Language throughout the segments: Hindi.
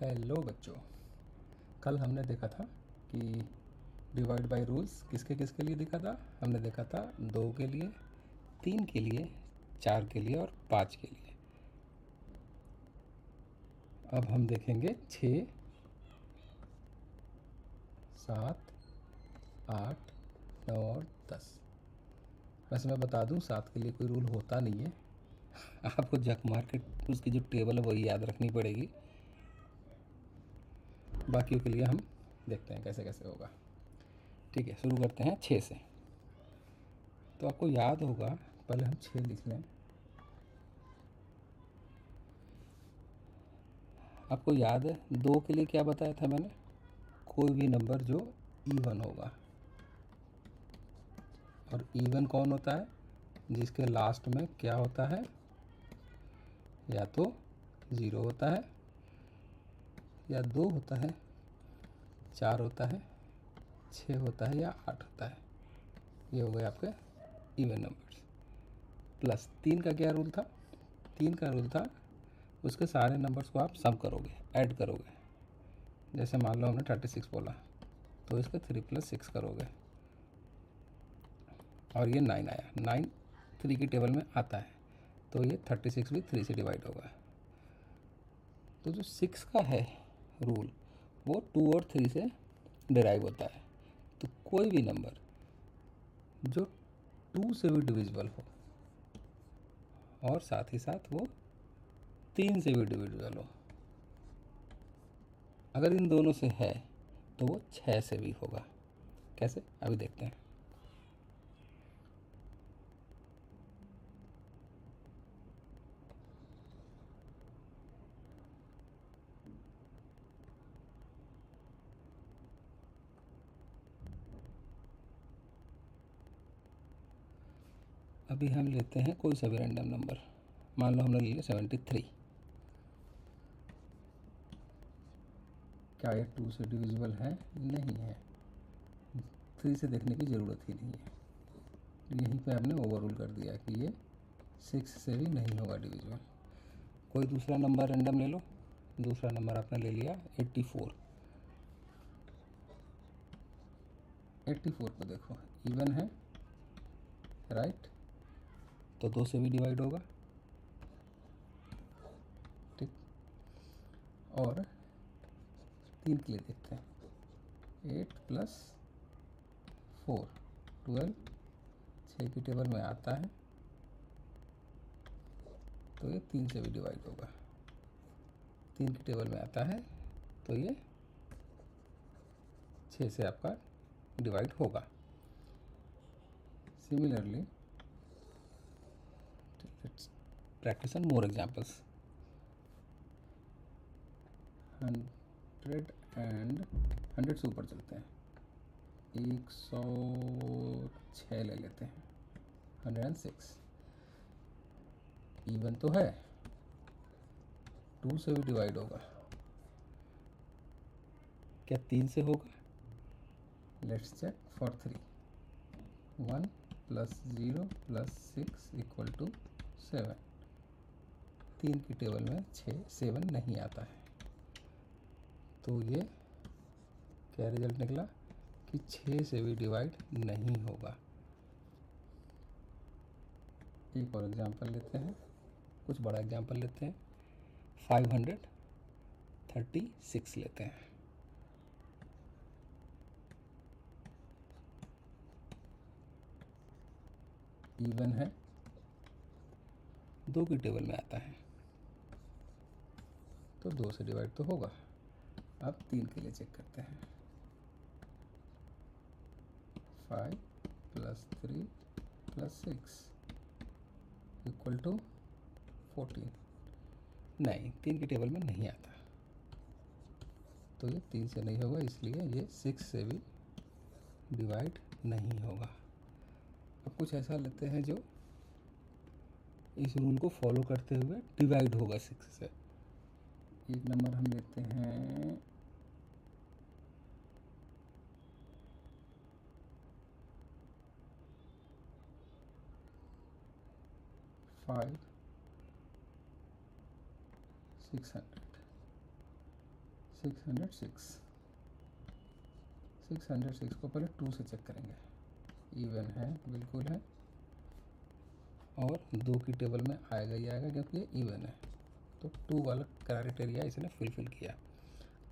हेलो बच्चों, कल हमने देखा था कि डिवाइड बाय रूल्स किसके किसके लिए देखा था। हमने देखा था 2 के लिए, 3 के लिए, 4 के लिए और 5 के लिए। अब हम देखेंगे 6, 7, 8, 9 और 10। वैसे मैं बता दूं 7 के लिए कोई रूल होता नहीं है। आपको जक मार के उसकी जो टेबल है वही याद रखनी पड़ेगी। बाकियों के लिए हम देखते हैं कैसे कैसे होगा। ठीक है, शुरू करते हैं 6 से। तो आपको याद होगा, पहले हम 6 लिख लें। आपको याद है 2 के लिए क्या बताया था मैंने? कोई भी नंबर जो इवन होगा। और इवन कौन होता है? जिसके लास्ट में क्या होता है? या तो 0 होता है, या 2 होता है, 4 होता है, 6 होता है, या 8 होता है। ये हो गए आपके इवन नंबर्स। प्लस 3 का क्या रूल था? 3 का रूल था उसके सारे नंबर्स को आप सम करोगे, ऐड करोगे। जैसे मान लो हमने 36 बोला तो इसके 3 + 6 करोगे और ये 9 आया। 9 3 की टेबल में आता है तो ये 36 भी 3 से डिवाइड होगा। तो जो 6 का है रूल वो 2 और 3 से डिराइव होता है। तो कोई भी नंबर जो 2 से भी डिविजिबल हो और साथ ही साथ वो 3 से भी डिविजिबल हो, अगर इन दोनों से है तो वो 6 से भी होगा। कैसे, अभी देखते हैं। अभी हम लेते हैं कोई सा भी रैंडम नंबर। मान लो हमने ले लिया 73। क्या ये 2 से डिविजिबल है? नहीं है। 3 से देखने की ज़रूरत ही नहीं है। यहीं पे हमने ओवररूल कर दिया कि ये 6 से भी नहीं होगा डिविजिबल। कोई दूसरा नंबर रैंडम ले लो। दूसरा नंबर आपने ले लिया 84। 84 को देखो, इवन है, राइट? तो 2 से भी डिवाइड होगा। ठीक, और 3 के लिए देखते हैं। 8 + 4 12, 6 की टेबल में आता है तो ये 3 से भी डिवाइड होगा। 3 की टेबल में आता है तो ये 6 से आपका डिवाइड होगा। Similarly let's practice on more examples. 100 and 100 से ऊपर चलते हैं। 106 ले लेते हैं। 106 इवन तो है, 2 से भी डिवाइड होगा। क्या 3 से होगा? Let's check for 3। 1 + 0 + 6 = 7। 3 की टेबल में 7 नहीं आता है तो ये क्या रिजल्ट निकला कि 6 से भी डिवाइड नहीं होगा। एक और एग्जांपल लेते हैं, कुछ बड़ा एग्जांपल लेते हैं। 536 लेते हैं। इवन है, 2 की टेबल में आता है तो 2 से डिवाइड तो होगा। अब 3 के लिए चेक करते हैं। 5 + 3 + 6 = 14। नहीं, 3 की टेबल में नहीं आता तो ये 3 से नहीं होगा, इसलिए ये 6 से भी डिवाइड नहीं होगा। अब कुछ ऐसा लेते हैं जो इस रूल को फॉलो करते हुए डिवाइड होगा 6 से। एक नंबर हम लेते हैं 5 600। 606 606 को पहले 2 से चेक करेंगे, इवन है, बिल्कुल है, और 2 की टेबल में आएगा ही आएगा क्योंकि ये इवन है, तो 2 वाला क्राइटेरिया इसने फुलफिल किया।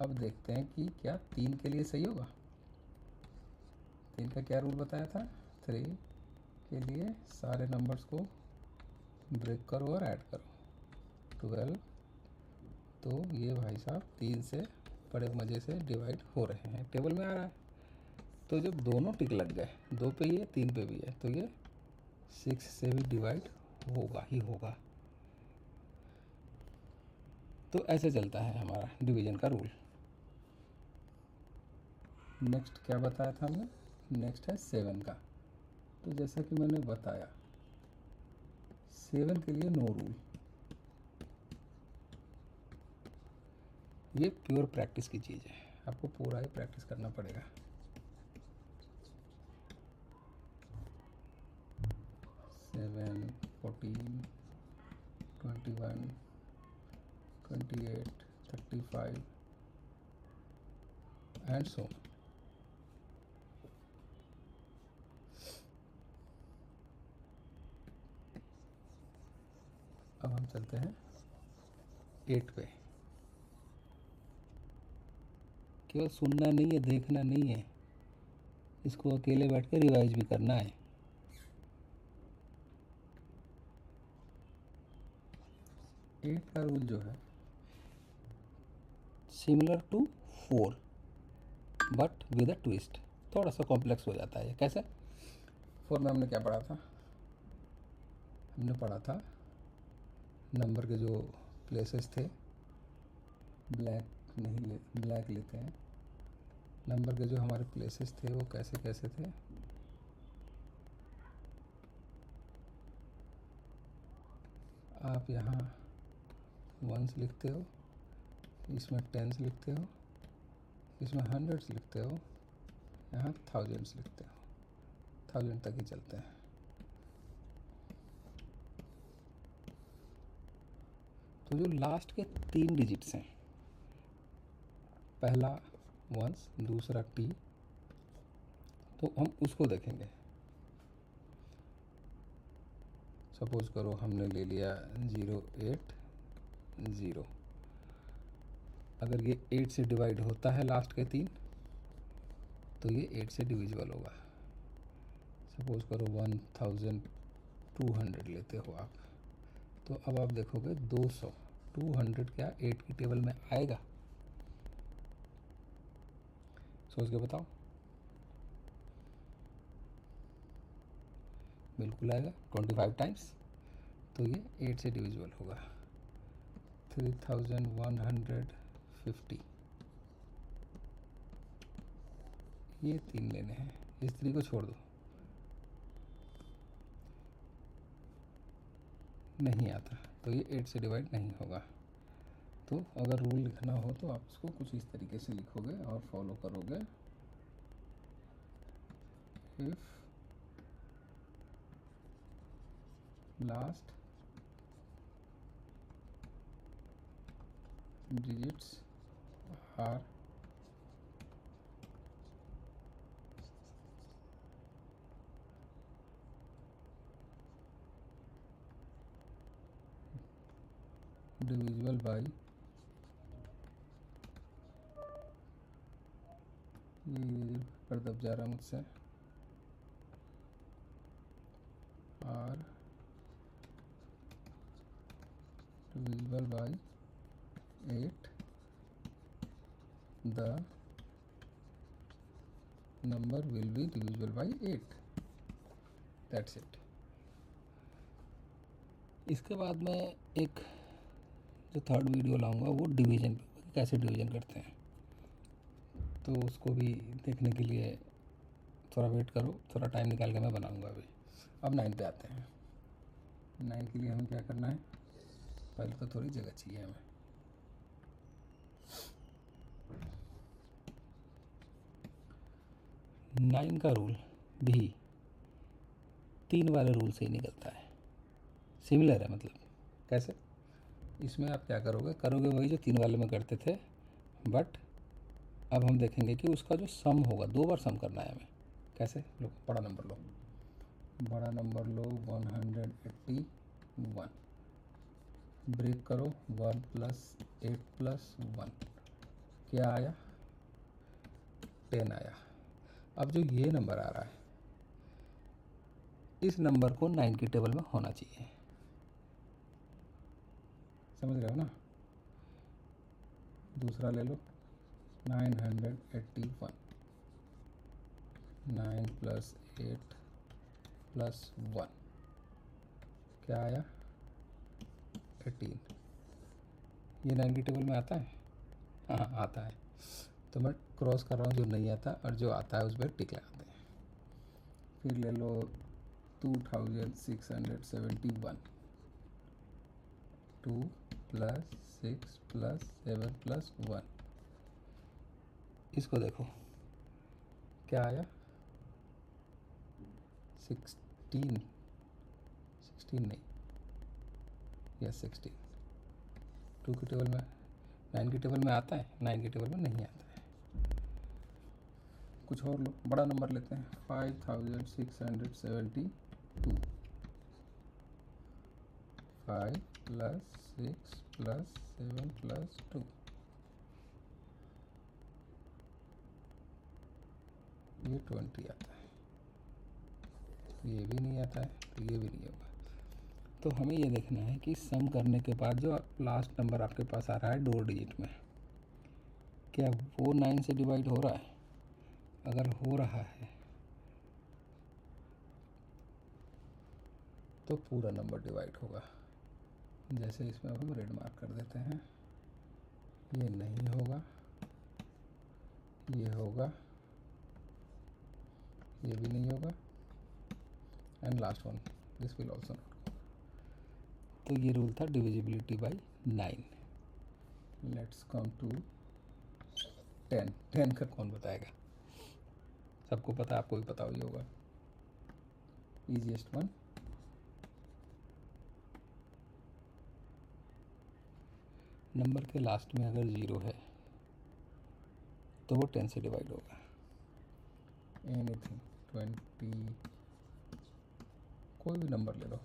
अब देखते हैं कि क्या 3 के लिए सही होगा। 3 का क्या रूल बताया था, 3 के लिए सारे नंबर्स को ब्रेक करो और ऐड करो, 12, तो ये भाई साहब 3 से बड़े मज़े से डिवाइड हो रहे हैं, टेबल में आ रहा है। तो जब दोनों टिक लग गए, 2 पे ही है 3 पे भी है, तो ये 6 से भी डिवाइड होगा ही होगा। तो ऐसे चलता है हमारा डिवीजन का रूल। नेक्स्ट क्या बताया था हमने, नेक्स्ट है 7 का। तो जैसा कि मैंने बताया 7 के लिए नो रूल, ये प्योर प्रैक्टिस की चीज़ है, आपको पूरा ही प्रैक्टिस करना पड़ेगा। 7, 14, 21, 28, 35 एंड सो ऑन। अब हम चलते हैं 8 पे। केवल सुनना नहीं है, देखना नहीं है, इसको अकेले बैठ के रिवाइज भी करना है। 8 का रूल जो है similar to 4 but with a twist, थोड़ा सा कॉम्प्लेक्स हो जाता है। कैसे, 4 में हमने क्या पढ़ा था, हमने पढ़ा था नंबर के जो प्लेसेस थे, ब्लैक नहीं ब्लैक लेते हैं, नंबर के जो हमारे प्लेसेस थे वो कैसे कैसे थे, आप यहाँ 1s लिखते हो, इसमें 10s लिखते हो, इसमें 100s लिखते हो, यहाँ 1000s लिखते हो, 1000 तक ही चलते हैं। तो जो लास्ट के 3 डिजिट्स हैं, पहला 1s, दूसरा T, तो हम उसको देखेंगे। सपोज करो हमने ले लिया 080, अगर ये 8 से डिवाइड होता है लास्ट के 3, तो ये 8 से डिविजिबल होगा। सपोज करो 1200 लेते हो आप, तो अब आप देखोगे 200, 200 क्या 8 की टेबल में आएगा, सोच के बताओ। बिल्कुल आएगा, 25 टाइम्स, तो ये 8 से डिविजिबल होगा। 3150, ये 3 लेने हैं, इस 3 को छोड़ दो, नहीं आता, तो ये 8 से डिवाइड नहीं होगा। तो अगर रूल लिखना हो तो आप इसको कुछ इस तरीके से लिखोगे और फॉलो करोगे। If last digits are divisible by, ये पर दब जा रहा मुझसे, are divisible by 8, the number will be divisible by 8, that's it। इसके बाद मैं एक जो थर्ड वीडियो लाऊंगा वो डिवीज़न पे, कैसे डिवीज़न करते हैं, तो उसको भी देखने के लिए थोड़ा वेट करो, थोड़ा टाइम निकाल के मैं बनाऊंगा अभी। अब 9 पे आते हैं। 9 के लिए हमें क्या करना है, पहले तो थोड़ी जगह चाहिए हमें। नाइन का रूल भी 3 वाले रूल से ही निकलता है, सिमिलर है मतलब। कैसे, इसमें आप क्या करोगे वही जो 3 वाले में करते थे, बट अब हम देखेंगे कि उसका जो सम होगा, 2 बार सम करना है हमें। कैसे? लो बड़ा नंबर लो, बड़ा नंबर लो 181, ब्रेक करो 1 + 8 + 1, क्या आया? 10 आया। अब जो ये नंबर आ रहा है, इस नंबर को 9 की टेबल में होना चाहिए, समझ रहे हो ना? दूसरा ले लो 981, 9 + 8 + 1, क्या आया? 18। ये 9 की टेबल में आता है? हाँ आता है। तो मैं क्रॉस कर रहा हूँ जो नहीं आता, और जो आता है उस पर टिक लगाते हैं। फिर ले लो 2671, 2 + 6 + 7 + 1, इसको देखो क्या आया? 16 नहीं, या 16। 2 की टेबल में, 9 की टेबल में आता है, 9 की टेबल में नहीं आता है। कुछ और लो, बड़ा नंबर लेते हैं 5672, 5 + 6 + 7 + 2, ये 20 आता है। ये भी नहीं आता है, तो ये भी नहीं होगा। तो हमें ये देखना है कि सम करने के बाद जो लास्ट नंबर आपके पास आ रहा है 2 डिजिट में, क्या वो 9 से डिवाइड हो रहा है? अगर हो रहा है तो पूरा नंबर डिवाइड होगा। जैसे इसमें अब हम रेड मार्क कर देते हैं, ये नहीं होगा, ये होगा, ये भी नहीं होगा, and last one this will also not. तो ये रूल था divisibility by 9। Let's come to 10। 10 का कौन बताएगा? सबको पता, आपको भी पता ही होगा। ईजीएस्ट वन, नंबर के लास्ट में अगर 0 है तो वो 10 से डिवाइड होगा। एनीथिंग 20, कोई भी नंबर ले लो,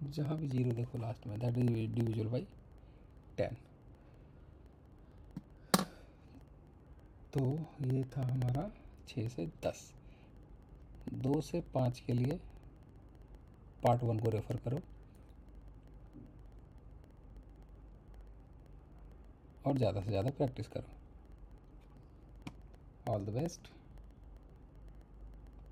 जहाँ भी 0 देखो लास्ट में, दैट इज डिविजिबल बाई 10। तो ये था हमारा 6 से 10। 2 से 5 के लिए पार्ट 1 को रेफ़र करो, और ज़्यादा से ज़्यादा प्रैक्टिस करो। All the best.